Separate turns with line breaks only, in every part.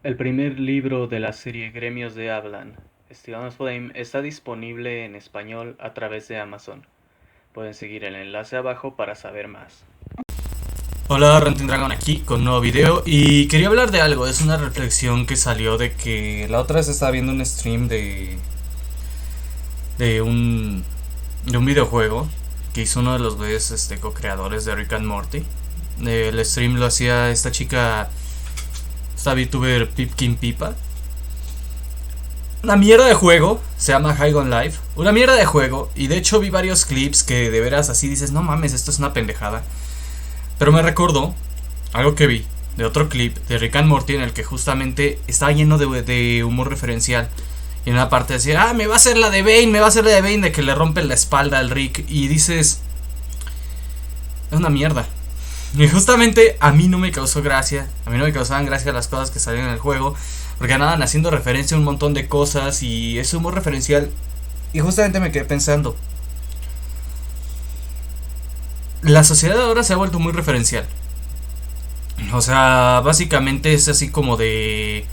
El primer libro de la serie Gremios de Hablan, Estigma's Flame, está disponible en español a través de Amazon. Pueden seguir el enlace abajo para saber más.
Hola, Ranting Dragon aquí con un nuevo video y quería hablar de algo. Es una reflexión que salió de que la otra vez estaba viendo un stream de un de un videojuego que hizo uno de los güeyes co-creadores de Rick and Morty. El stream lo hacía esta chica, esta VTuber Pipkin Pipa. Una mierda de juego, se llama High on Life. Una mierda de juego, y de hecho vi varios clips que de veras así dices, no mames, esto es una pendejada. Pero me recordó algo que vi de otro clip de Rick and Morty en el que justamente estaba lleno de humor referencial. Y en una parte decía, me va a hacer la de Bane, me va a hacer la de Bane, de que le rompe la espalda al Rick. Y dices, es una mierda. Y justamente a mí no me causó gracia, a mí no me causaban gracia las cosas que salían en el juego, porque andaban haciendo referencia a un montón de cosas y ese humor referencial. Y justamente me quedé pensando, la sociedad ahora se ha vuelto muy referencial. O sea, básicamente es así como de...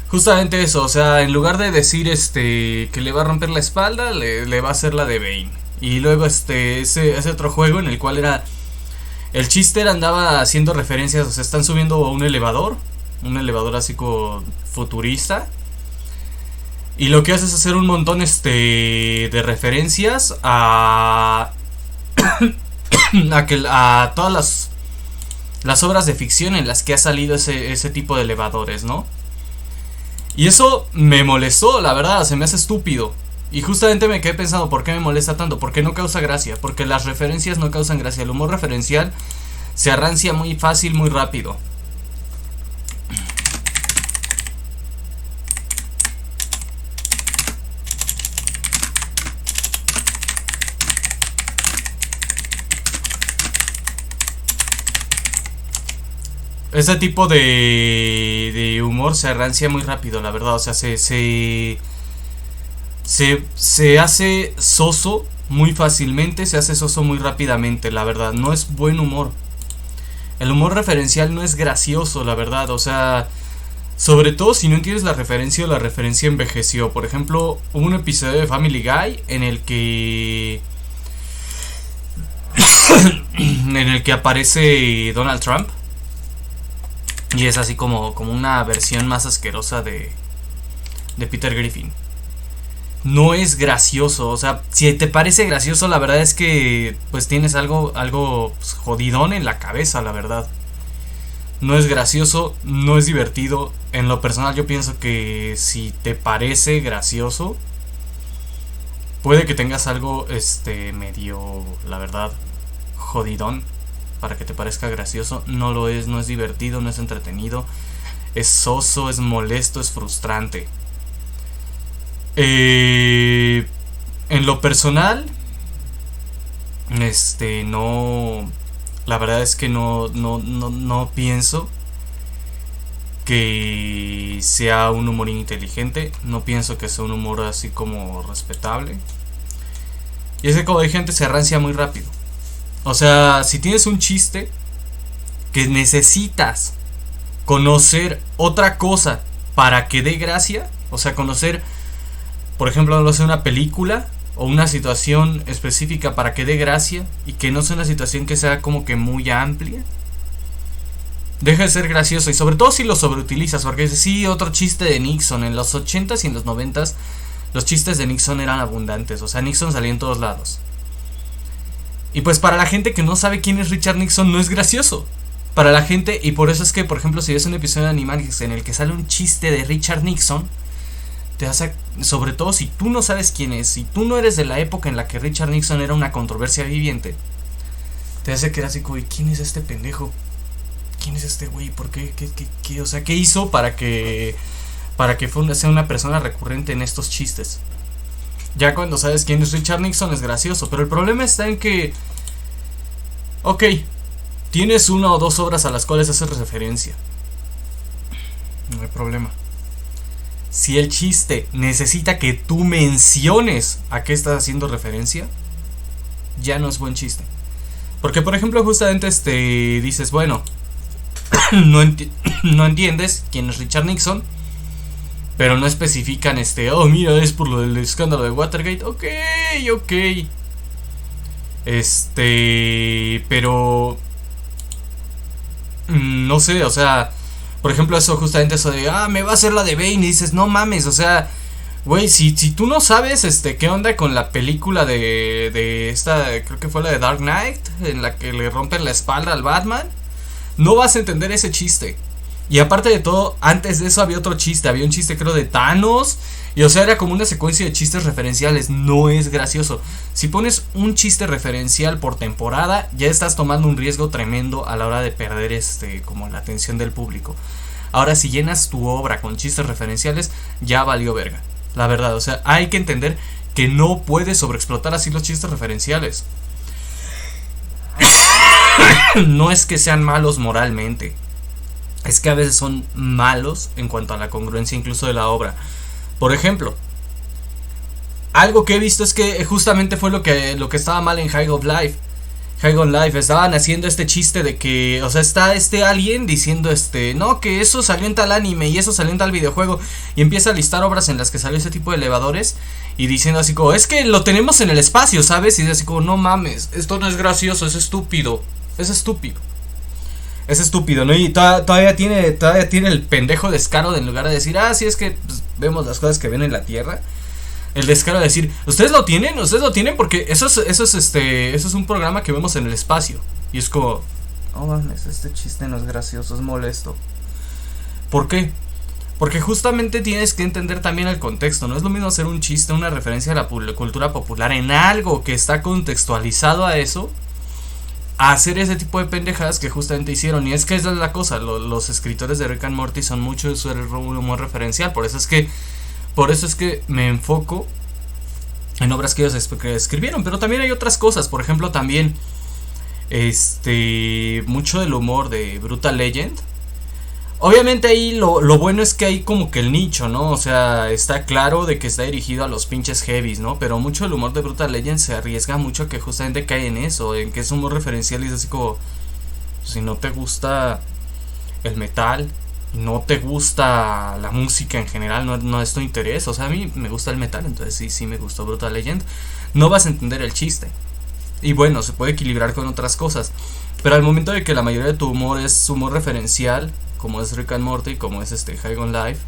Justamente eso, o sea, en lugar de decir que le va a romper la espalda, le va a hacer la de Bane. Y luego ese otro juego en el cual era... El chiste era andaba haciendo referencias, o sea, están subiendo a un elevador así como futurista. Y lo que hace es hacer un montón de referencias a todas las obras de ficción en las que ha salido ese tipo de elevadores, ¿no? Y eso me molestó, la verdad, se me hace estúpido. Y justamente me quedé pensando, ¿por qué me molesta tanto? ¿Por qué no causa gracia? Porque las referencias no causan gracia. El humor referencial se arrancia muy fácil, muy rápido. Ese tipo de humor se arrancia muy rápido, la verdad. O sea, se hace soso muy fácilmente, se hace soso muy rápidamente, la verdad. No es buen humor. El humor referencial no es gracioso, la verdad. O sea, sobre todo si no entiendes la referencia o la referencia envejeció. Por ejemplo, hubo un episodio de Family Guy en el que aparece Donald Trump. Y es así como una versión más asquerosa de Peter Griffin. No es gracioso, o sea, si te parece gracioso, la verdad es que pues tienes algo pues, jodidón en la cabeza, la verdad. No es gracioso, no es divertido. En lo personal yo pienso que si te parece gracioso, puede que tengas algo medio, la verdad, jodidón para que te parezca gracioso. No lo es, no es divertido, no es entretenido. Es soso, es molesto, es frustrante. En lo personal, no, la verdad es que no pienso que sea un humor inteligente. No pienso que sea un humor así como respetable. Y ese como de gente se arrancia muy rápido. O sea, si tienes un chiste que necesitas conocer otra cosa para que dé gracia, o sea, conocer, por ejemplo, no sé, una película o una situación específica para que dé gracia y que no sea una situación que sea como que muy amplia, deja de ser gracioso. Y sobre todo si lo sobreutilizas, porque sí, otro chiste de Nixon en los 80s y en los 90s, los chistes de Nixon eran abundantes. O sea, Nixon salía en todos lados. Y pues para la gente que no sabe quién es Richard Nixon, no es gracioso. Para la gente, y por eso es que, por ejemplo, si ves un episodio de Animaniacs en el que sale un chiste de Richard Nixon, te hace, sobre todo si tú no sabes quién es, si tú no eres de la época en la que Richard Nixon era una controversia viviente, te hace quedar así como, ¿quién es este pendejo? ¿Quién es este güey? ¿Por qué? O sea, ¿qué hizo para que sea una persona recurrente en estos chistes? Ya cuando sabes quién es Richard Nixon es gracioso, pero el problema está en que, ok, tienes una o dos obras a las cuales haces referencia, no hay problema. Si el chiste necesita que tú menciones a qué estás haciendo referencia, ya no es buen chiste. Porque por ejemplo justamente dices, bueno, no entiendes quién es Richard Nixon, pero no especifican oh, mira, es por lo del escándalo de Watergate. Ok. Pero no sé, o sea, por ejemplo, eso, justamente eso de, me va a hacer la de Bane, y dices, no mames, o sea, güey, si tú no sabes, qué onda con la película de esta, creo que fue la de Dark Knight, en la que le rompen la espalda al Batman, no vas a entender ese chiste. Y aparte de todo, antes de eso había otro chiste, había un chiste creo de Thanos, y o sea, era como una secuencia de chistes referenciales, no es gracioso. Si pones un chiste referencial por temporada, ya estás tomando un riesgo tremendo a la hora de perder como la atención del público. Ahora, si llenas tu obra con chistes referenciales, ya valió verga. La verdad, o sea, hay que entender que no puedes sobreexplotar así los chistes referenciales. No es que sean malos moralmente, es que a veces son malos en cuanto a la congruencia incluso de la obra. Por ejemplo, algo que he visto es que justamente fue lo que estaba mal en High on Life. Estaban haciendo este chiste de que, o sea, está alien diciendo no, que eso salió en tal anime y eso salió en tal videojuego, y empieza a listar obras en las que salió ese tipo de elevadores, y diciendo así como, es que lo tenemos en el espacio, ¿sabes? Y es así como, no mames, esto no es gracioso, es estúpido, ¿no? Y todavía tiene el pendejo descaro de, en lugar de decir, sí, es que pues, vemos las cosas que ven en la Tierra, el descaro de decir, ¿ustedes lo tienen? Porque eso es un programa que vemos en el espacio. Y es como, oh mames, este chiste no es gracioso, es molesto. ¿Por qué? Porque justamente tienes que entender también el contexto. No es lo mismo hacer un chiste, una referencia a la cultura popular en algo que está contextualizado a eso, a hacer ese tipo de pendejadas que justamente hicieron. Y es que esa es la cosa, los escritores de Rick and Morty son mucho de su humor referencial. Por eso es que me enfoco en obras que ellos escribieron. Pero también hay otras cosas. Por ejemplo, también mucho del humor de Brutal Legend. Obviamente ahí lo bueno es que hay como que el nicho, ¿no? O sea, está claro de que está dirigido a los pinches heavies, ¿no? Pero mucho del humor de Brutal Legend se arriesga mucho a que justamente cae en eso, en que es humor referencial y es así como, si no te gusta el metal, no te gusta la música en general, no es tu interés. O sea, a mí me gusta el metal, entonces sí me gustó Brutal Legend, no vas a entender el chiste. Y bueno, se puede equilibrar con otras cosas, pero al momento de que la mayoría de tu humor es humor referencial, como es Rick and Morty, como es High on Life,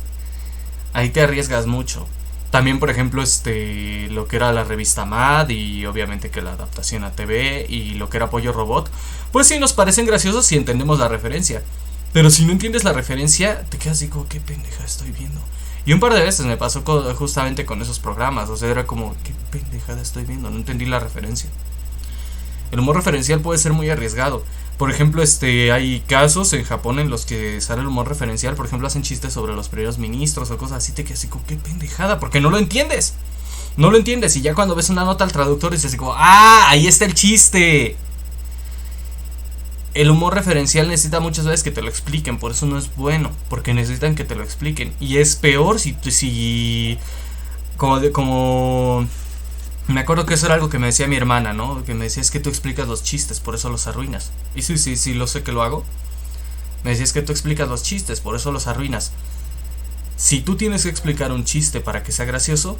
ahí te arriesgas mucho. También, por ejemplo, lo que era la revista Mad, y obviamente que la adaptación a TV, y lo que era Pollo Robot, pues sí nos parecen graciosos si entendemos la referencia. Pero si no entiendes la referencia, te quedas así como, ¿qué pendeja estoy viendo? Y un par de veces me pasó justamente con esos programas. O sea, era como, ¿qué pendejada estoy viendo? No entendí la referencia. El humor referencial puede ser muy arriesgado. Por ejemplo, hay casos en Japón en los que sale el humor referencial. Por ejemplo, hacen chistes sobre los primeros ministros o cosas así. Te quedas así como, ¿qué pendejada? Porque no lo entiendes. Y ya cuando ves una nota al traductor dices así como, ahí está el chiste. El humor referencial necesita muchas veces que te lo expliquen. Por eso no es bueno, porque necesitan que te lo expliquen. Y es peor si como me acuerdo que eso era algo que me decía mi hermana, ¿no? Que me decía, es que tú explicas los chistes, por eso los arruinas. Y sí, lo sé que lo hago. Me decía, es que tú explicas los chistes, por eso los arruinas. Si tú tienes que explicar un chiste para que sea gracioso,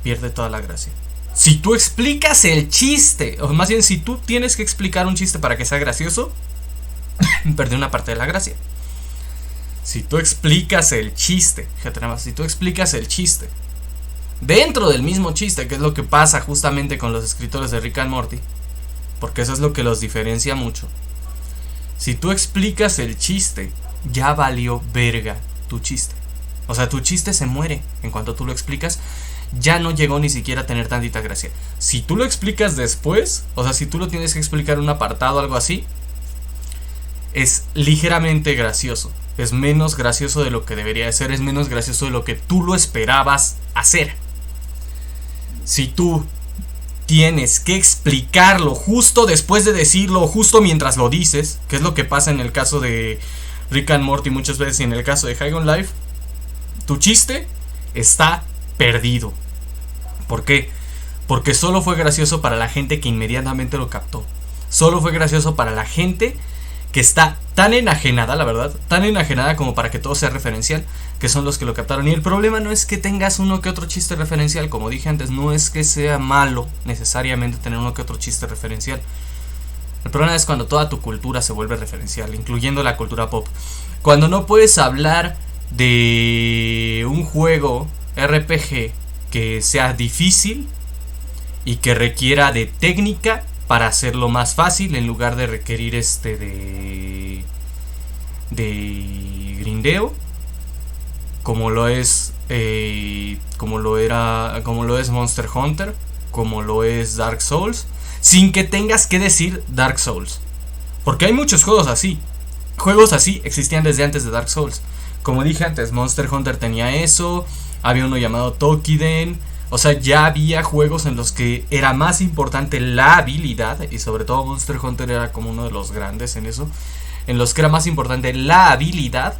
pierde toda la gracia. Si tú explicas el chiste, o más bien si tú tienes que explicar un chiste para que sea gracioso, pierde una parte de la gracia. Si tú explicas el chiste, fíjate nada más, si tú explicas el chiste dentro del mismo chiste, que es lo que pasa justamente con los escritores de Rick and Morty, porque eso es lo que los diferencia mucho. Si tú explicas el chiste, ya valió verga tu chiste. O sea, tu chiste se muere en cuanto tú lo explicas. Ya no llegó ni siquiera a tener tantita gracia. Si tú lo explicas después, o sea, si tú lo tienes que explicar un apartado o algo así, es ligeramente gracioso. Es menos gracioso de lo que debería de ser. Es menos gracioso de lo que tú lo esperabas hacer. Si tú tienes que explicarlo justo después de decirlo, justo mientras lo dices, que es lo que pasa en el caso de Rick and Morty muchas veces, y en el caso de High on Life, tu chiste está perdido. ¿Por qué? Porque solo fue gracioso para la gente que inmediatamente lo captó. Solo fue gracioso para la gente que está tan enajenada, la verdad, tan enajenada como para que todo sea referencial, que son los que lo captaron. Y el problema no es que tengas uno que otro chiste referencial, como dije antes, no es que sea malo necesariamente tener uno que otro chiste referencial. El problema es cuando toda tu cultura se vuelve referencial, incluyendo la cultura pop. Cuando no puedes hablar de un juego RPG que sea difícil y que requiera de técnica para hacerlo más fácil en lugar de requerir de grindeo, como lo es como lo es Monster Hunter, como lo es Dark Souls, sin que tengas que decir Dark Souls, porque hay muchos juegos así existían desde antes de Dark Souls. Como dije antes, Monster Hunter tenía eso, había uno llamado Tokiden. O sea, ya había juegos en los que era más importante la habilidad, y sobre todo Monster Hunter era como uno de los grandes en eso, en los que era más importante la habilidad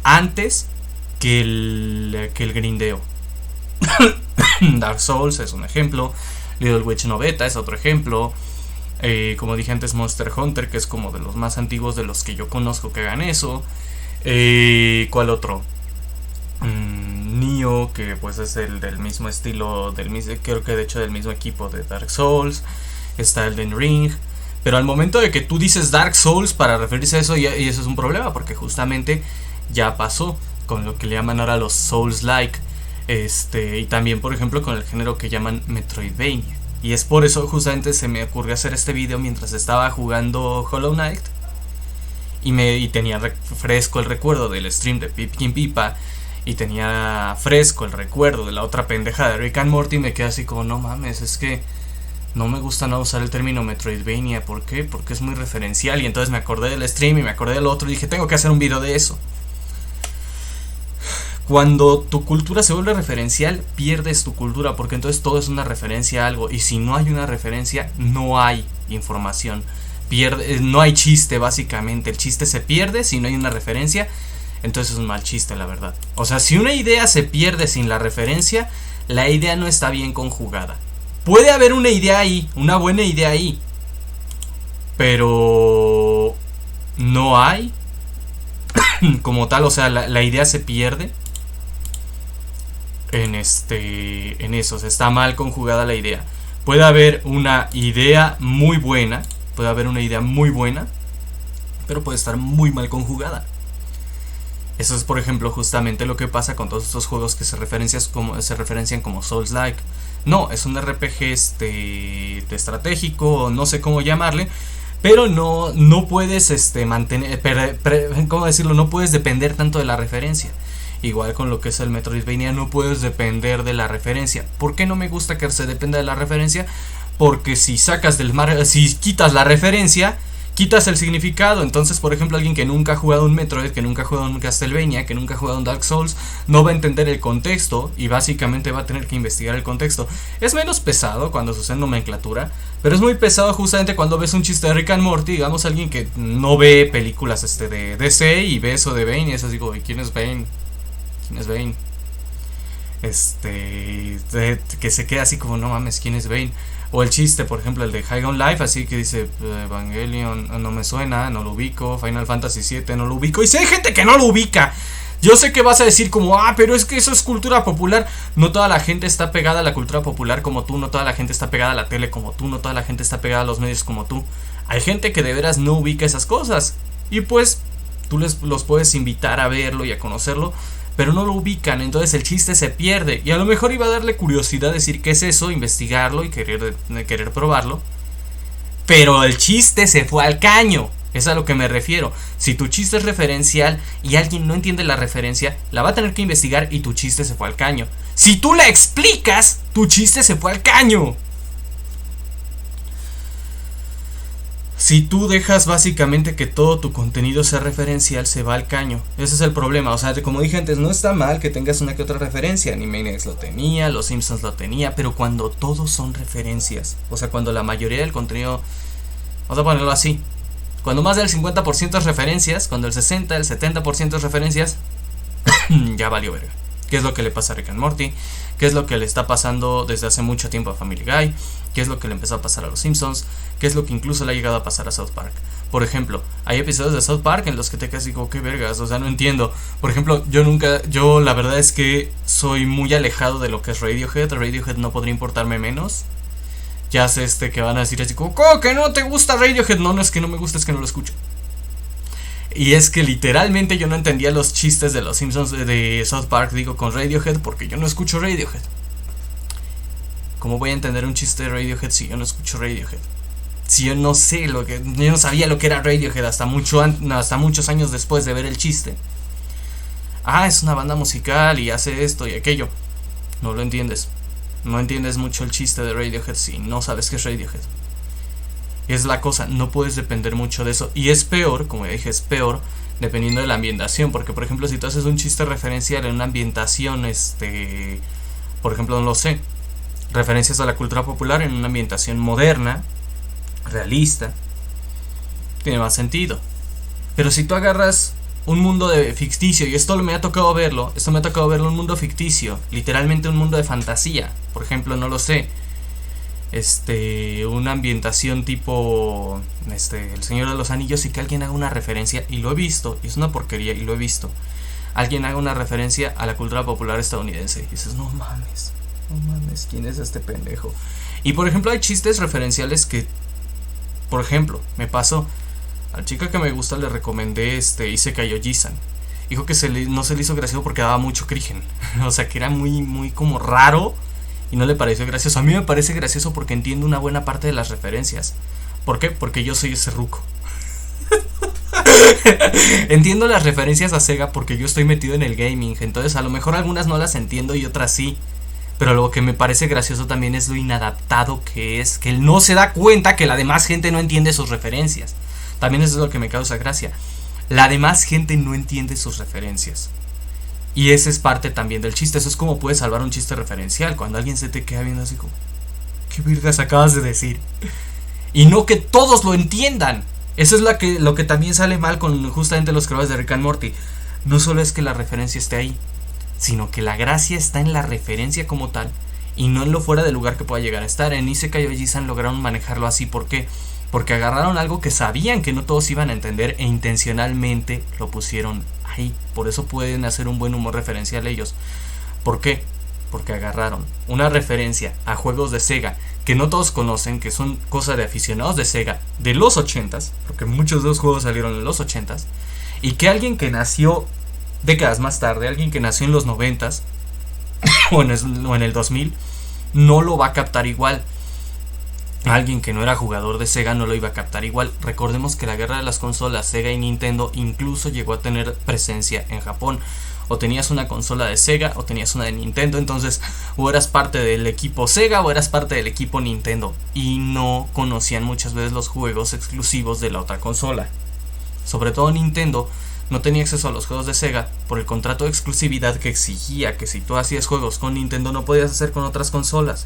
antes que el grindeo. Dark Souls es un ejemplo, Little Witch No Beta es otro ejemplo, como dije antes, Monster Hunter, que es como de los más antiguos de los que yo conozco que hagan eso. ¿Cuál otro? Nioh, que pues es el del mismo estilo, creo que de hecho del mismo equipo de Dark Souls. Está Elden Ring. Pero al momento de que tú dices Dark Souls para referirse a eso, y eso es un problema, porque justamente ya pasó con lo que le llaman ahora los Souls-like. Y también, por ejemplo, con el género que llaman Metroidvania. Y es por eso justamente se me ocurrió hacer este video mientras estaba jugando Hollow Knight. Y tenía fresco el recuerdo del stream de Pipkin Pipa. Y tenía fresco el recuerdo de la otra pendeja de Rick and Morty. Y me quedé así como, no mames, es que no me gusta no usar el término Metroidvania. ¿Por qué? Porque es muy referencial. Y entonces me acordé del stream y me acordé del otro. Y dije, tengo que hacer un video de eso. Cuando tu cultura se vuelve referencial, pierdes tu cultura, porque entonces todo es una referencia a algo. Y si no hay una referencia, no hay información. No hay chiste, básicamente. El chiste se pierde si no hay una referencia. Entonces es un mal chiste, la verdad. O sea, si una idea se pierde sin la referencia, la idea no está bien conjugada. Puede haber una idea ahí, una buena idea ahí, pero no hay como tal. O sea, la idea se pierde en eso. Se está mal conjugada la idea. Puede haber una idea muy buena, pero puede estar muy mal conjugada. Eso es, por ejemplo, justamente lo que pasa con todos estos juegos que se referencian como Souls-like. No, es un RPG de estratégico, no sé cómo llamarle, pero no puedes mantener, ¿cómo decirlo? No puedes depender tanto de la referencia. Igual con lo que es el Metroidvania, no puedes depender de la referencia. ¿Por qué no me gusta que se dependa de la referencia? Porque si si quitas la referencia, quitas el significado. Entonces, por ejemplo, alguien que nunca ha jugado un Metroid, que nunca ha jugado un Castlevania, que nunca ha jugado un Dark Souls, no va a entender el contexto y básicamente va a tener que investigar el contexto. Es menos pesado cuando se usa en nomenclatura, pero es muy pesado justamente cuando ves un chiste de Rick and Morty. Digamos, alguien que no ve películas de DC y ve eso de Bane y eso, digo, ¿y quién es Bane? ¿Quién es Bane? Que se queda así como, no mames, ¿quién es Bane? O el chiste, por ejemplo, el de High on Life, así que dice Evangelion, no me suena, no lo ubico. Final Fantasy VII, no lo ubico. Y si hay gente que no lo ubica, yo sé que vas a decir como, pero es que eso es cultura popular. No toda la gente está pegada a la cultura popular como tú. No toda la gente está pegada a la tele como tú. No toda la gente está pegada a los medios como tú. Hay gente que de veras no ubica esas cosas. Y pues tú los puedes invitar a verlo y a conocerlo, pero no lo ubican, entonces el chiste se pierde. Y a lo mejor iba a darle curiosidad decir qué es eso, investigarlo y querer probarlo, pero el chiste se fue al caño. Es a lo que me refiero. Si tu chiste es referencial y alguien no entiende la referencia, la va a tener que investigar y tu chiste se fue al caño. Si tú la explicas, tu chiste se fue al caño. Si tú dejas básicamente que todo tu contenido sea referencial, se va al caño. Ese es el problema. O sea, como dije antes, no está mal que tengas una que otra referencia. Animaniacs lo tenía, Los Simpsons lo tenía, pero cuando todos son referencias, o sea, cuando la mayoría del contenido, vamos a ponerlo así, cuando más del 50% es referencias, cuando el 60, el 70% es referencias, ya valió verga. qué es lo que le pasa a Rick and Morty, qué es lo que le está pasando desde hace mucho tiempo a Family Guy, qué es lo que le empezó a pasar a los Simpsons, qué es lo que incluso le ha llegado a pasar a South Park. Por ejemplo, hay episodios de South Park en los que te quedas y digo, qué vergas, o sea, no entiendo. Por ejemplo, yo la verdad es que soy muy alejado de lo que es Radiohead. Radiohead no podría importarme menos. Ya sé que van a decir así como, ¿cómo que no te gusta Radiohead? No, no es que no me gusta, es que no lo escucho. Y es que literalmente yo no entendía los chistes de los Simpsons de South Park, digo, con Radiohead, porque yo no escucho Radiohead. ¿Cómo voy a entender un chiste de Radiohead si yo no escucho Radiohead? Si yo no sé yo no sabía lo que era Radiohead hasta muchos años después de ver el chiste. Ah, es una banda musical y hace esto y aquello. No lo entiendes. No entiendes mucho el chiste de Radiohead si no sabes qué es Radiohead. Es la cosa, no puedes depender mucho de eso. Y es peor, como ya dije, es peor dependiendo de la ambientación. Porque, por ejemplo, si tú haces un chiste referencial en una ambientación, por ejemplo, no lo sé, referencias a la cultura popular en una ambientación moderna, realista, tiene más sentido. Pero si tú agarras un mundo ficticio, y esto me ha tocado verlo en un mundo ficticio, literalmente un mundo de fantasía, por ejemplo, no lo sé, una ambientación tipo El Señor de los Anillos, y que alguien haga una referencia, y lo he visto, y es una porquería, y lo he visto, alguien haga una referencia a la cultura popular estadounidense, y dices, no mames, ¿quién es este pendejo? Y por ejemplo hay chistes referenciales que, por ejemplo, me pasó, a la chica que me gusta le recomendé Isekai Oji-san. Dijo que no se le hizo gracioso porque daba mucho crigen. O sea, que era muy, muy como raro y no le pareció gracioso. A mí me parece gracioso porque entiendo una buena parte de las referencias. ¿Por qué? Porque yo soy ese ruco. Entiendo las referencias a Sega porque yo estoy metido en el gaming. Entonces a lo mejor algunas no las entiendo y otras sí. Pero lo que me parece gracioso también es lo inadaptado que es, que él no se da cuenta que la demás gente no entiende sus referencias. También eso es lo que me causa gracia. La demás gente no entiende sus referencias. Y esa es parte también del chiste. Eso es como puedes salvar un chiste referencial. Cuando alguien se te queda viendo así como, ¿qué virgas acabas de decir? Y no que todos lo entiendan. Eso es lo que también sale mal con justamente los creadores de Rick and Morty. No solo es que la referencia esté ahí, sino que la gracia está en la referencia como tal y no en lo fuera de lugar que pueda llegar a estar. En Isekai Oji-san lograron manejarlo así. ¿Por qué? Porque agarraron algo que sabían que no todos iban a entender e intencionalmente lo pusieron ahí. Por eso pueden hacer un buen humor referencial ellos. ¿Por qué? Porque agarraron una referencia a juegos de Sega que no todos conocen, que son cosa de aficionados de Sega de los 80s, porque muchos de los juegos salieron en los 80s, y que alguien que nació décadas más tarde, alguien que nació en los 90s o en el 2000, no lo va a captar igual. Alguien que no era jugador de Sega no lo iba a captar igual. Recordemos que la guerra de las consolas Sega y Nintendo incluso llegó a tener presencia en Japón. O tenías una consola de Sega o tenías una de Nintendo. Entonces o eras parte del equipo Sega o eras parte del equipo Nintendo. Y no conocían muchas veces los juegos exclusivos de la otra consola. Sobre todo Nintendo no tenía acceso a los juegos de Sega por el contrato de exclusividad que exigía que si tú hacías juegos con Nintendo no podías hacer con otras consolas.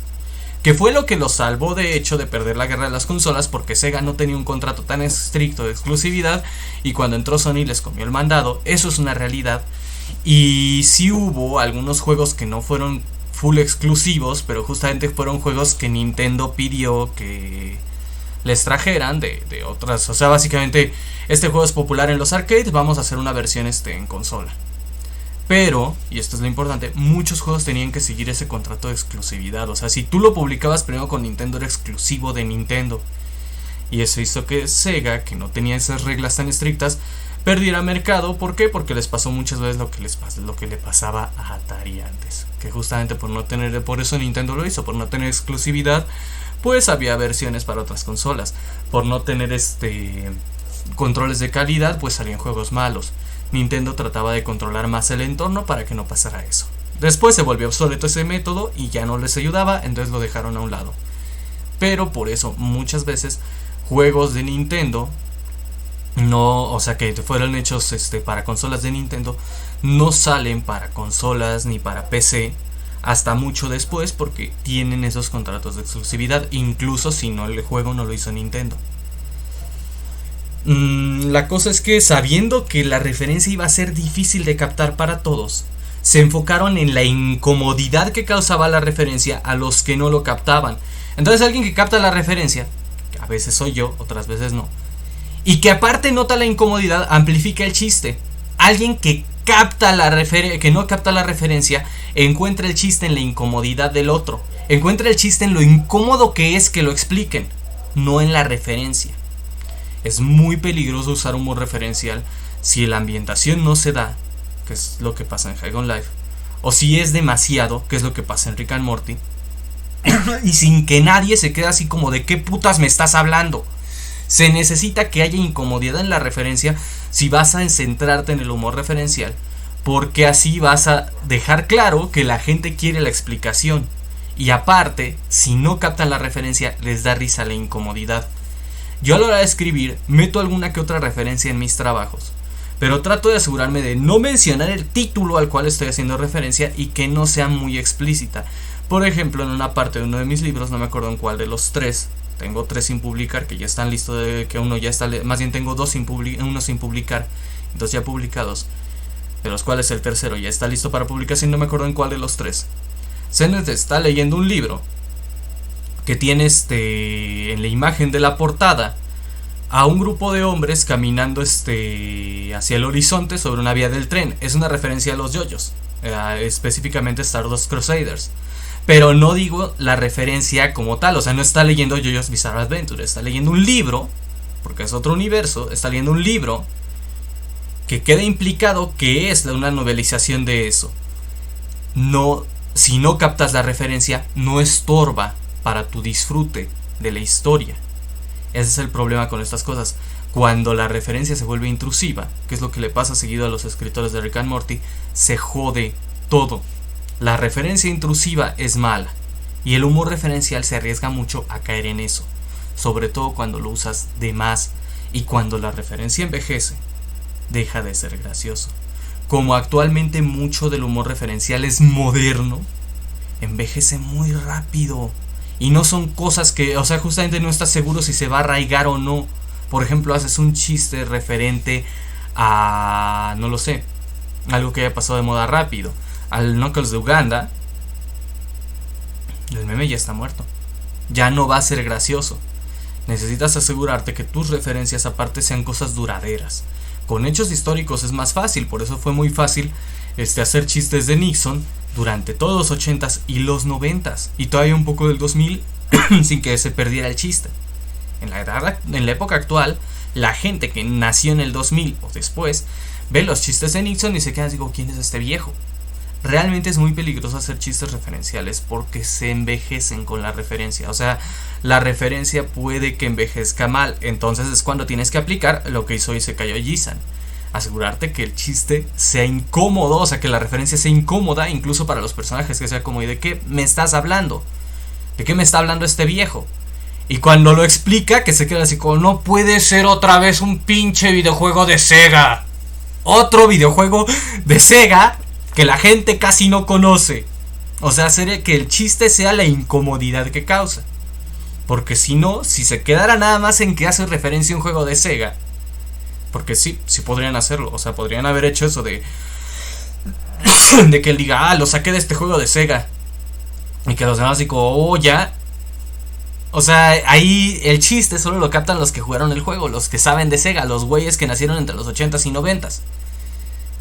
Que fue lo que los salvó de hecho de perder la guerra de las consolas, porque Sega no tenía un contrato tan estricto de exclusividad y cuando entró Sony les comió el mandado. Eso es una realidad. Y sí hubo algunos juegos que no fueron full exclusivos, pero justamente fueron juegos que Nintendo pidió que les trajeran de otras. O sea, básicamente este juego es popular en los arcades, vamos a hacer una versión en consola. Pero, y esto es lo importante, muchos juegos tenían que seguir ese contrato de exclusividad. O sea, si tú lo publicabas primero con Nintendo, era exclusivo de Nintendo. Y eso hizo que Sega, que no tenía esas reglas tan estrictas, perdiera mercado. ¿Por qué? Porque les pasó muchas veces lo que le pasaba a Atari antes. Que justamente por eso Nintendo lo hizo, por no tener exclusividad, pues había versiones para otras consolas. Por no tener controles de calidad, pues salían juegos malos. Nintendo trataba de controlar más el entorno para que no pasara eso. Después se volvió obsoleto ese método y ya no les ayudaba, entonces lo dejaron a un lado. Pero por eso muchas veces juegos de Nintendo que fueron hechos para consolas de Nintendo no salen para consolas ni para PC hasta mucho después, porque tienen esos contratos de exclusividad, incluso si no el juego no lo hizo Nintendo. La cosa es que sabiendo que la referencia iba a ser difícil de captar para todos, se enfocaron en la incomodidad que causaba la referencia a los que no lo captaban. Entonces alguien que capta la referencia, que a veces soy yo, otras veces no, y que aparte nota la incomodidad, amplifica el chiste. Alguien que que no capta la referencia, encuentra el chiste en la incomodidad del otro. Encuentra el chiste en lo incómodo que es que lo expliquen, no en la referencia. Es muy peligroso usar humor referencial si la ambientación no se da, que es lo que pasa en High on Life, o si es demasiado, que es lo que pasa en Rick and Morty, y sin que nadie se quede así como de ¿qué putas me estás hablando? Se necesita que haya incomodidad en la referencia si vas a centrarte en el humor referencial, porque así vas a dejar claro que la gente quiere la explicación. Y aparte, si no captan la referencia, les da risa la incomodidad. Yo a la hora de escribir meto alguna que otra referencia en mis trabajos, pero trato de asegurarme de no mencionar el título al cual estoy haciendo referencia y que no sea muy explícita. Por ejemplo, en una parte de uno de mis libros, no me acuerdo en cuál de los tres, tengo 3 sin publicar, que ya están listos, de que uno ya está, más bien tengo 2 uno sin publicar, 2 ya publicados, de los cuales el tercero ya está listo para publicación, no me acuerdo en cuál de los 3. Sennett está leyendo un libro que tiene en la imagen de la portada a un grupo de hombres caminando hacia el horizonte sobre una vía del tren. Es una referencia a los yoyos, específicamente Stardust Crusaders. Pero no digo la referencia como tal, o sea, no está leyendo JoJo's Bizarre Adventure, está leyendo un libro, porque es otro universo, está leyendo un libro que queda implicado que es una novelización de eso. No, si no captas la referencia, no estorba para tu disfrute de la historia. Ese es el problema con estas cosas. Cuando la referencia se vuelve intrusiva, que es lo que le pasa seguido a los escritores de Rick and Morty, se jode todo. La referencia intrusiva es mala, y el humor referencial se arriesga mucho a caer en eso, sobre todo cuando lo usas de más, y cuando la referencia envejece, deja de ser gracioso. Como actualmente mucho del humor referencial es moderno, envejece muy rápido, y no son cosas que, o sea, justamente no estás seguro si se va a arraigar o no. Por ejemplo, haces un chiste referente a, no lo sé, algo que haya pasado de moda rápido, al Knuckles de Uganda, el meme ya está muerto, ya no va a ser gracioso. Necesitas asegurarte que tus referencias aparte sean cosas duraderas. Con hechos históricos es más fácil, por eso fue muy fácil hacer chistes de Nixon durante todos los 80s y los 90s, y todavía un poco del 2000 sin que se perdiera el chiste. En la época actual, la gente que nació en el 2000 o después ve los chistes de Nixon y se queda así como, ¿quién es este viejo? Realmente es muy peligroso hacer chistes referenciales porque se envejecen con la referencia. O sea, la referencia puede que envejezca mal. Entonces es cuando tienes que aplicar lo que hizo Isekai Oji-san. Asegurarte que el chiste sea incómodo, o sea, que la referencia sea incómoda incluso para los personajes, que sea como, ¿y de qué me estás hablando? ¿De qué me está hablando este viejo? Y cuando lo explica, que se queda así como, no puede ser otra vez un pinche videojuego de Sega. Otro videojuego de Sega que la gente casi no conoce. O sea, hacer que el chiste sea la incomodidad que causa. Porque si no, si se quedara nada más en que hace referencia a un juego de Sega, porque sí podrían hacerlo. O sea, podrían haber hecho eso de que él diga, lo saqué de este juego de Sega, y que los demás digan, oh, ya. O sea, ahí el chiste solo lo captan los que jugaron el juego, los que saben de Sega, los güeyes que nacieron entre los 80s y 90s.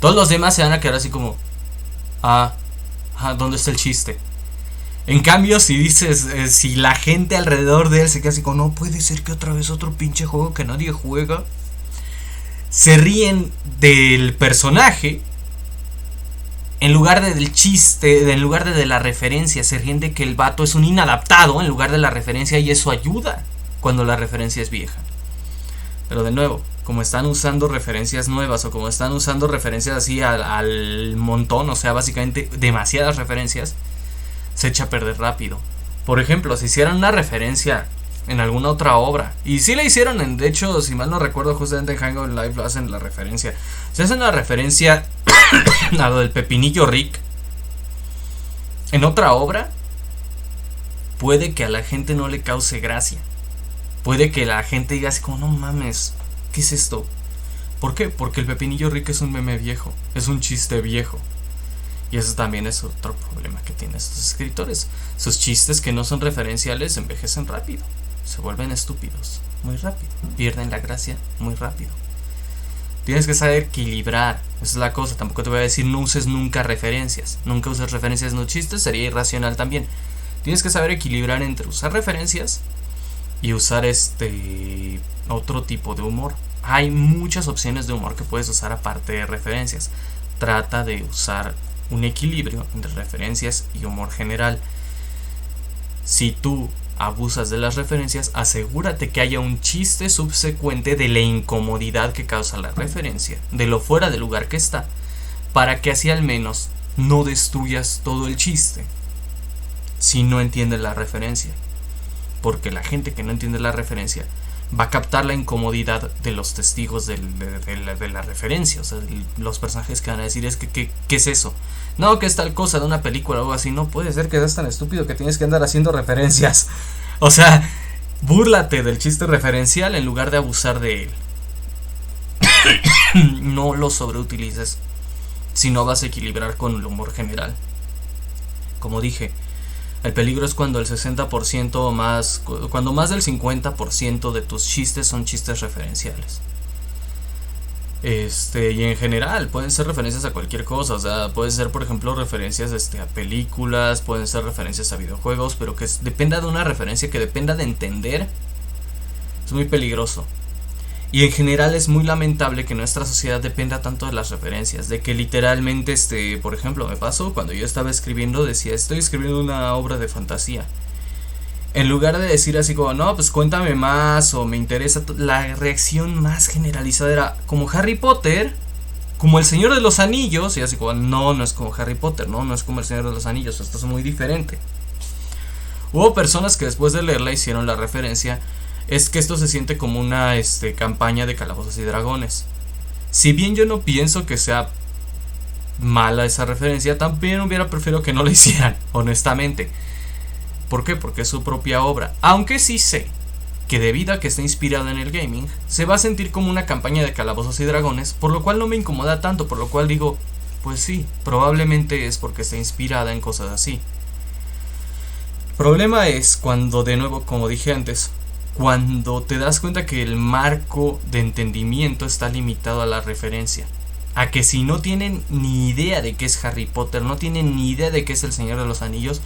Todos los demás se van a quedar así como, ¿dónde está el chiste? En cambio, si dices, si la gente alrededor de él se queda así como, no puede ser que otra vez otro pinche juego que nadie juega, se ríen del personaje en lugar del chiste, en lugar de la referencia. Se ríen de que el vato es un inadaptado en lugar de la referencia, y eso ayuda cuando la referencia es vieja. Pero de nuevo, como están usando referencias nuevas, o como están usando referencias así al montón, o sea, básicamente demasiadas referencias, se echa a perder rápido. Por ejemplo, si hicieran una referencia en alguna otra obra, y sí la hicieron, de hecho, si mal no recuerdo, justamente en Hang On Live lo hacen la referencia. Se hace una referencia a lo del Pepinillo Rick en otra obra, puede que a la gente no le cause gracia. Puede que la gente diga así como, no mames, ¿qué es esto? ¿Por qué? Porque el Pepinillo Rick es un meme viejo, es un chiste viejo. Y eso también es otro problema que tienen estos escritores. Sus chistes que no son referenciales envejecen rápido. Se vuelven estúpidos muy rápido. Pierden la gracia muy rápido. Tienes que saber equilibrar. Esa es la cosa. Tampoco te voy a decir no uses nunca referencias. Nunca uses referencias en los chistes. Sería irracional también. Tienes que saber equilibrar entre usar referencias y usar otro tipo de humor. Hay muchas opciones de humor que puedes usar aparte de referencias. Trata de usar un equilibrio entre referencias y humor general. Si tú abusas de las referencias, asegúrate que haya un chiste subsecuente de la incomodidad que causa la referencia, de lo fuera de lugar que está, para que así al menos no destruyas todo el chiste si no entiendes la referencia. Porque la gente que no entiende la referencia va a captar la incomodidad de los testigos de la referencia. O sea, los personajes que van a decir es que ¿qué es eso? No, que es tal cosa de una película o algo así. No puede ser que seas tan estúpido que tienes que andar haciendo referencias. O sea, búrlate del chiste referencial en lugar de abusar de él. No lo sobreutilices si no vas a equilibrar con el humor general. Como dije, el peligro es cuando el 60% o más, cuando más del 50% de tus chistes son chistes referenciales. Y en general pueden ser referencias a cualquier cosa. O sea, pueden ser, por ejemplo, referencias a películas, pueden ser referencias a videojuegos, pero que dependa de una referencia, que dependa de entender, es muy peligroso. Y en general es muy lamentable que nuestra sociedad dependa tanto de las referencias, de que literalmente, por ejemplo, me pasó cuando yo estaba escribiendo, decía, estoy escribiendo una obra de fantasía. En lugar de decir así como, no, pues cuéntame más o me interesa, la reacción más generalizada era como Harry Potter, como el Señor de los Anillos, y así como, no es como Harry Potter, no es como el Señor de los Anillos, esto es muy diferente. Hubo personas que después de leerla hicieron la referencia, es que esto se siente como una campaña de Calabozos y Dragones. Si bien yo no pienso que sea mala esa referencia, también hubiera preferido que no la hicieran, honestamente. ¿Por qué? Porque es su propia obra. Aunque sí sé que debido a que está inspirado en el gaming, se va a sentir como una campaña de Calabozos y Dragones, por lo cual no me incomoda tanto, por lo cual digo, pues sí, probablemente es porque está inspirada en cosas así. Problema es cuando, de nuevo, como dije antes, cuando te das cuenta que el marco de entendimiento está limitado a la referencia. A que si no tienen ni idea de qué es Harry Potter, no tienen ni idea de qué es el Señor de los Anillos,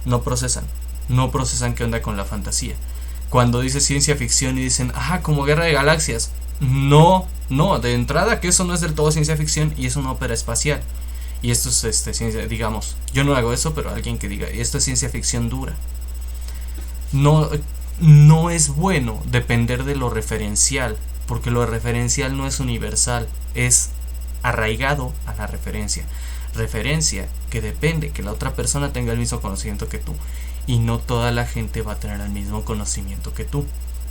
no procesan qué onda con la fantasía. Cuando dices ciencia ficción y dicen, como Guerra de Galaxias, no, de entrada que eso no es del todo ciencia ficción y es una ópera espacial. Y esto es ciencia, digamos, yo no hago eso, pero alguien que diga, esto es ciencia ficción dura. No es bueno depender de lo referencial, porque lo referencial no es universal, es arraigado a la referencia. Referencia que depende que la otra persona tenga el mismo conocimiento que tú, y no toda la gente va a tener el mismo conocimiento que tú.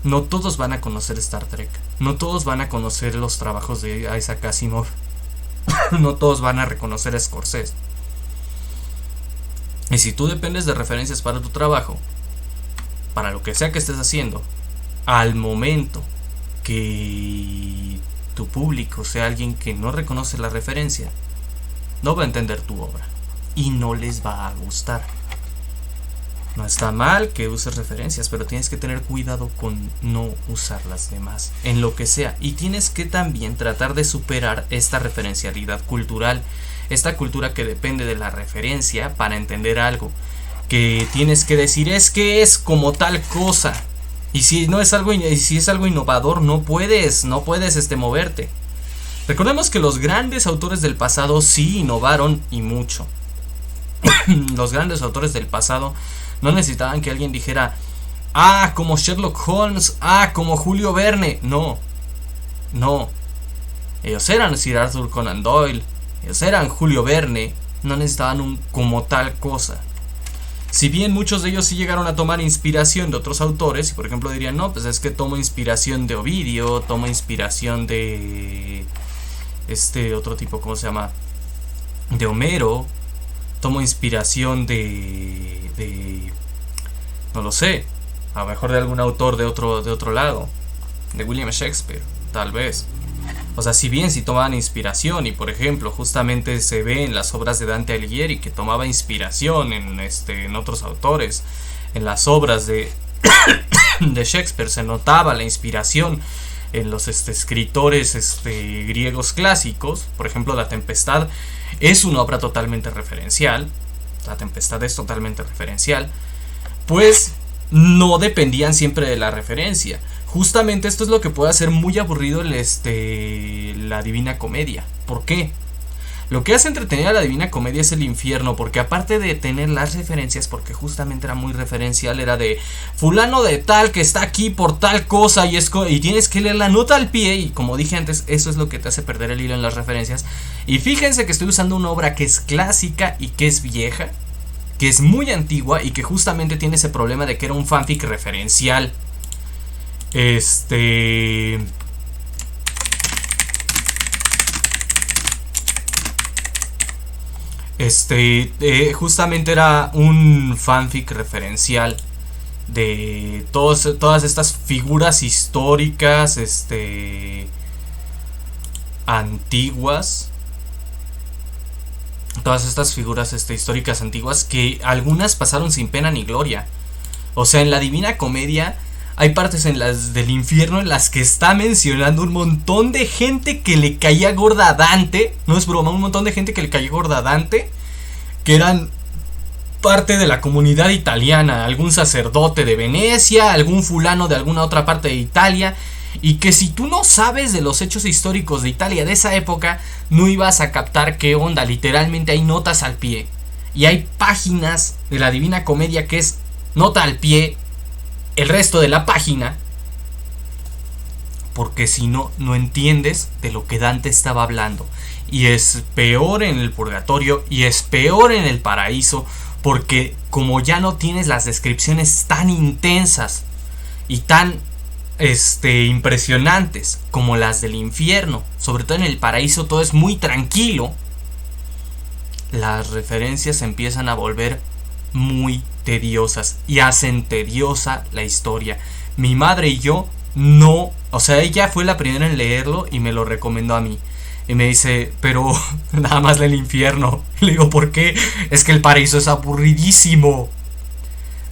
No todos van a conocer Star Trek, no todos van a conocer los trabajos de Isaac Asimov, no todos van a reconocer a Scorsese. Y si tú dependes de referencias para tu trabajo, para lo que sea que estés haciendo, al momento que tu público sea alguien que no reconoce la referencia, no va a entender tu obra y no les va a gustar. No está mal que uses referencias, pero tienes que tener cuidado con no usar las demás en lo que sea, y tienes que también tratar de superar esta referencialidad cultural, esta cultura que depende de la referencia para entender algo, que tienes que decir es que es como tal cosa, y si no es algo, y si es algo innovador no puedes moverte. Recordemos que los grandes autores del pasado sí innovaron y mucho. Los grandes autores del pasado no necesitaban que alguien dijera como Sherlock Holmes, como Julio Verne. No. Ellos eran Sir Arthur Conan Doyle, ellos eran Julio Verne. No necesitaban un como tal cosa. Si bien muchos de ellos sí llegaron a tomar inspiración de otros autores, y por ejemplo dirían, no, pues es que tomo inspiración de Ovidio, tomo inspiración de otro tipo, ¿cómo se llama? De Homero, tomo inspiración de no lo sé, a lo mejor de algún autor de otro lado, de William Shakespeare, tal vez. O sea, si bien si tomaban inspiración, y por ejemplo, justamente se ve en las obras de Dante Alighieri que tomaba inspiración en otros autores, en las obras de Shakespeare se notaba la inspiración en los escritores griegos clásicos. Por ejemplo, La Tempestad es una obra totalmente referencial. La Tempestad es totalmente referencial. Pues no dependían siempre de la referencia. Justamente esto es lo que puede hacer muy aburrido la Divina Comedia. ¿Por qué? Lo que hace entretenida a la Divina Comedia es el infierno, porque aparte de tener las referencias, porque justamente era muy referencial, era de fulano de tal que está aquí por tal cosa y tienes que leer la nota al pie, y como dije antes, eso es lo que te hace perder el hilo en las referencias. Y fíjense que estoy usando una obra que es clásica y que es vieja, que es muy antigua y que justamente tiene ese problema de que era un fanfic referencial. Justamente era un fanfic referencial de todas estas figuras históricas antiguas. Todas estas figuras históricas antiguas que algunas pasaron sin pena ni gloria. O sea, en la Divina Comedia hay partes en las del infierno en las que está mencionando un montón de gente que le caía gorda a Dante. No es broma, un montón de gente que le caía gorda a Dante, que eran parte de la comunidad italiana, algún sacerdote de Venecia, algún fulano de alguna otra parte de Italia, y que si tú no sabes de los hechos históricos de Italia de esa época, no ibas a captar qué onda. Literalmente hay notas al pie, y hay páginas de la Divina Comedia que es nota al pie el resto de la página, porque si no, no entiendes de lo que Dante estaba hablando. Y es peor en el purgatorio y es peor en el paraíso, porque como ya no tienes las descripciones tan intensas y tan impresionantes como las del infierno, sobre todo en el paraíso todo es muy tranquilo, las referencias empiezan a volver muy tediosas y hacen tediosa la historia. Mi madre y yo no, o sea, ella fue la primera en leerlo y me lo recomendó a mí. Y me dice, pero nada más lee el infierno. Le digo, ¿por qué? Es que el paraíso es aburridísimo.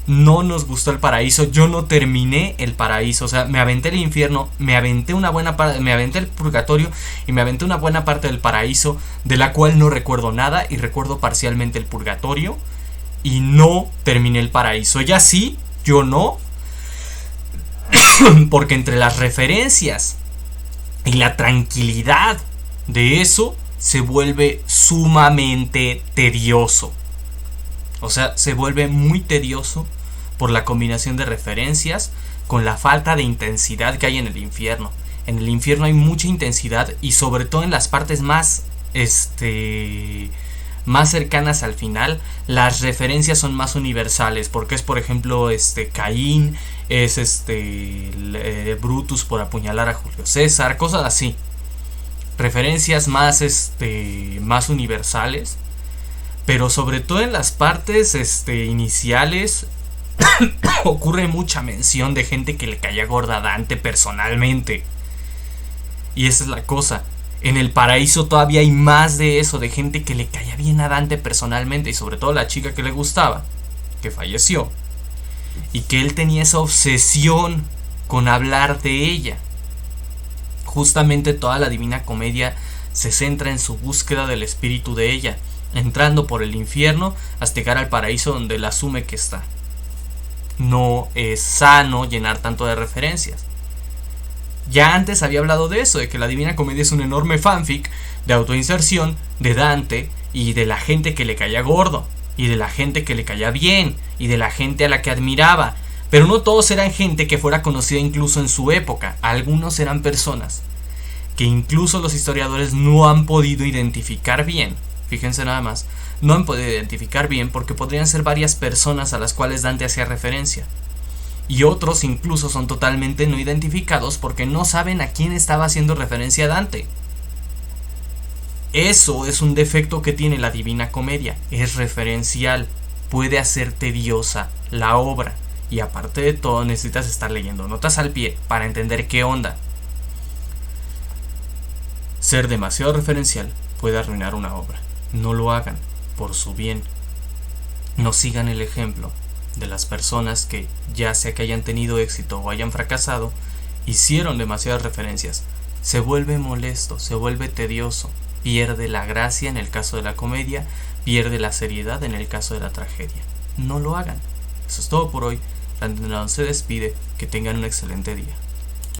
No nos gustó el paraíso. Yo no terminé el paraíso. O sea, me aventé el infierno, me aventé una buena parte, me aventé el purgatorio y me aventé una buena parte del paraíso, de la cual no recuerdo nada, y recuerdo parcialmente el purgatorio, y no terminé el paraíso. Ella sí, yo no. Porque entre las referencias y la tranquilidad de eso se vuelve sumamente tedioso. O sea, se vuelve muy tedioso por la combinación de referencias con la falta de intensidad que hay en el infierno. En el infierno hay mucha intensidad, y sobre todo en las partes más más cercanas al final, las referencias son más universales, porque es, por ejemplo, Caín, es Brutus por apuñalar a Julio César, cosas así. Referencias más más universales, pero sobre todo en las partes iniciales ocurre mucha mención de gente que le caía gorda a Dante personalmente. Y esa es la cosa. En el paraíso todavía hay más de eso, de gente que le caía bien a Dante personalmente, y sobre todo la chica que le gustaba, que falleció, y que él tenía esa obsesión con hablar de ella. Justamente toda la Divina Comedia se centra en su búsqueda del espíritu de ella, entrando por el infierno hasta llegar al paraíso, donde él asume que está. No es sano llenar tanto de referencias. Ya antes había hablado de eso, de que la Divina Comedia es un enorme fanfic de autoinserción de Dante, y de la gente que le caía gordo, y de la gente que le caía bien, y de la gente a la que admiraba. Pero no todos eran gente que fuera conocida incluso en su época. Algunos eran personas que incluso los historiadores no han podido identificar bien. Fíjense nada más, no han podido identificar bien, porque podrían ser varias personas a las cuales Dante hacía referencia. Y otros incluso son totalmente no identificados, porque no saben a quién estaba haciendo referencia Dante. Eso es un defecto que tiene la Divina Comedia. Es referencial, puede hacer tediosa la obra. Y aparte de todo, necesitas estar leyendo notas al pie para entender qué onda. Ser demasiado referencial puede arruinar una obra. No lo hagan, por su bien. No sigan el ejemplo de las personas que, ya sea que hayan tenido éxito o hayan fracasado, hicieron demasiadas referencias. Se vuelve molesto, se vuelve tedioso, pierde la gracia en el caso de la comedia, pierde la seriedad en el caso de la tragedia. No lo hagan. Eso es todo por hoy. Random se despide. Que tengan un excelente día.